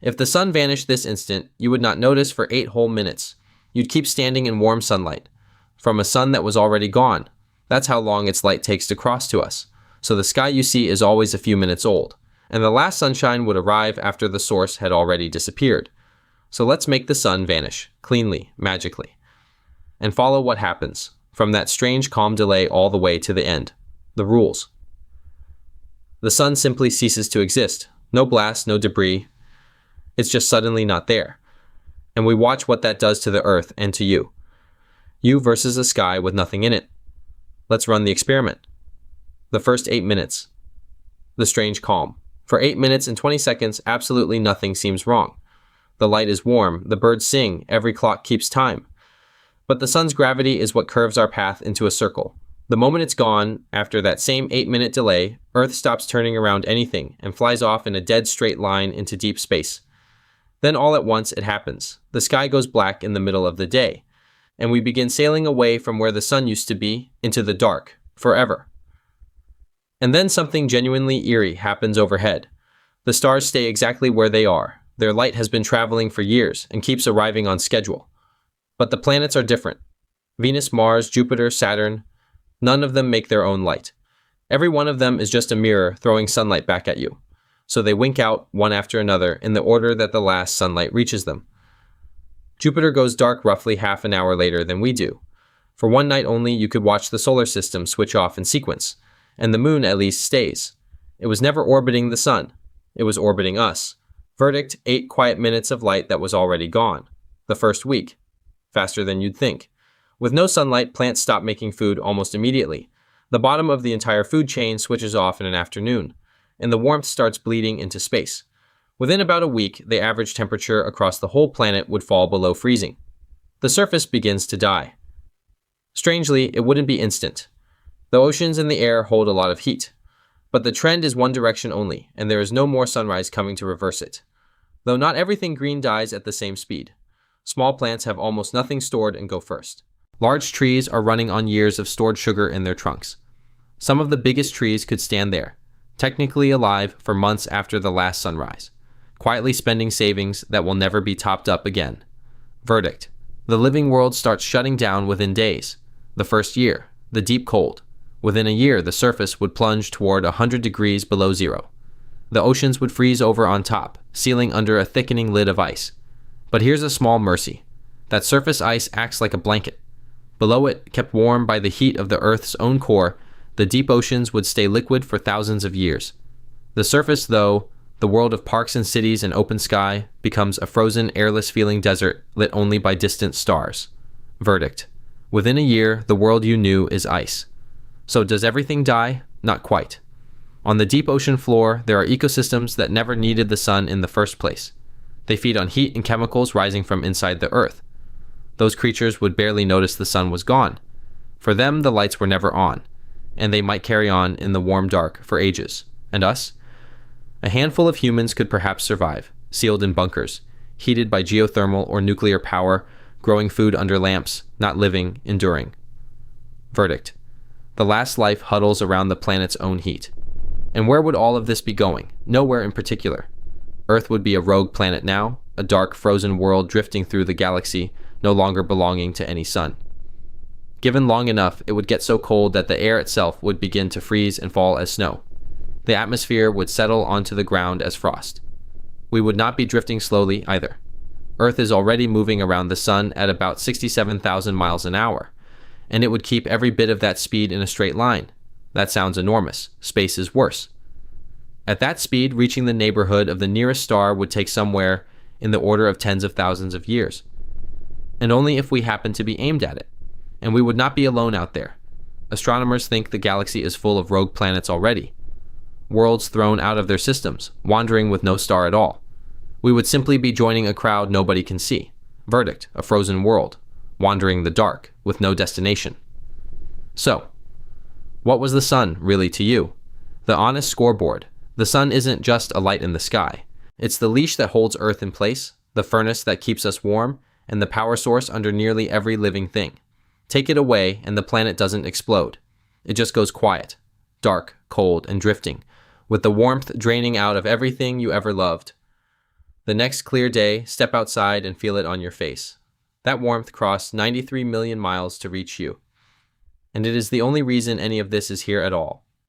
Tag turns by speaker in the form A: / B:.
A: If the sun vanished this instant, you would not notice for 8 whole minutes. You'd keep standing in warm sunlight from a sun that was already gone. That's how long its light takes to cross to us. So the sky you see is always a few minutes old, and the last sunshine would arrive after the source had already disappeared. So let's make the sun vanish, cleanly, magically, and follow what happens, from that strange calm delay all the way to the end. The rules. The sun simply ceases to exist. No blast, no debris. It's just suddenly not there. And we watch what that does to the earth and to you. You versus a sky with nothing in it. Let's run the experiment. The first 8 minutes. The strange calm. For 8 minutes and 20 seconds, absolutely nothing seems wrong. The light is warm, the birds sing, every clock keeps time. But the sun's gravity is what curves our path into a circle. The moment it's gone, after that same 8-minute delay, Earth stops turning around anything and flies off in a dead straight line into deep space. Then all at once it happens. The sky goes black in the middle of the day, and we begin sailing away from where the sun used to be into the dark, forever. And then something genuinely eerie happens overhead. The stars stay exactly where they are. Their light has been traveling for years and keeps arriving on schedule. But the planets are different. Venus, Mars, Jupiter, Saturn, none of them make their own light. Every one of them is just a mirror throwing sunlight back at you. So they wink out one after another in the order that the last sunlight reaches them. Jupiter goes dark roughly half an hour later than we do. For one night only, you could watch the solar system switch off in sequence, and the moon at least stays. It was never orbiting the sun. It was orbiting us. Verdict, 8 quiet minutes of light that was already gone. The first week. Faster than you'd think. With no sunlight, plants stop making food almost immediately. The bottom of the entire food chain switches off in an afternoon, and the warmth starts bleeding into space. Within about a week, the average temperature across the whole planet would fall below freezing. The surface begins to die. Strangely, it wouldn't be instant. The oceans and the air hold a lot of heat. But the trend is one direction only, and there is no more sunrise coming to reverse it. Though not everything green dies at the same speed. Small plants have almost nothing stored and go first. Large trees are running on years of stored sugar in their trunks. Some of the biggest trees could stand there, technically alive for months after the last sunrise, quietly spending savings that will never be topped up again. Verdict. The living world starts shutting down within days. The first year, the deep cold. Within a year, the surface would plunge toward 100 degrees below zero. The oceans would freeze over on top, sealing under a thickening lid of ice. But here's a small mercy. That surface ice acts like a blanket. Below it, kept warm by the heat of the Earth's own core, the deep oceans would stay liquid for thousands of years. The surface, though, the world of parks and cities and open sky, becomes a frozen, airless-feeling desert lit only by distant stars. Verdict. Within a year, the world you knew is ice. So does everything die? Not quite. On the deep ocean floor, there are ecosystems that never needed the sun in the first place. They feed on heat and chemicals rising from inside the Earth. Those creatures would barely notice the sun was gone. For them, the lights were never on, and they might carry on in the warm dark for ages. And us? A handful of humans could perhaps survive, sealed in bunkers, heated by geothermal or nuclear power, growing food under lamps, not living, enduring. Verdict. The last life huddles around the planet's own heat. And where would all of this be going? Nowhere in particular. Earth would be a rogue planet now, a dark, frozen world drifting through the galaxy, no longer belonging to any sun. Given long enough, it would get so cold that the air itself would begin to freeze and fall as snow. The atmosphere would settle onto the ground as frost. We would not be drifting slowly either. Earth is already moving around the sun at about 67,000 miles an hour, and it would keep every bit of that speed in a straight line. That sounds enormous. Space is worse. At that speed, reaching the neighborhood of the nearest star would take somewhere in the order of tens of thousands of years. And only if we happen to be aimed at it. And we would not be alone out there. Astronomers think the galaxy is full of rogue planets already. Worlds thrown out of their systems, wandering with no star at all. We would simply be joining a crowd nobody can see. Verdict, a frozen world, wandering the dark, with no destination. So, what was the sun really to you? The honest scoreboard. The sun isn't just a light in the sky. It's the leash that holds Earth in place, the furnace that keeps us warm, and the power source under nearly every living thing. Take it away, and the planet doesn't explode. It just goes quiet, dark, cold, and drifting, with the warmth draining out of everything you ever loved. The next clear day, step outside and feel it on your face. That warmth crossed 93 million miles to reach you. And it is the only reason any of this is here at all.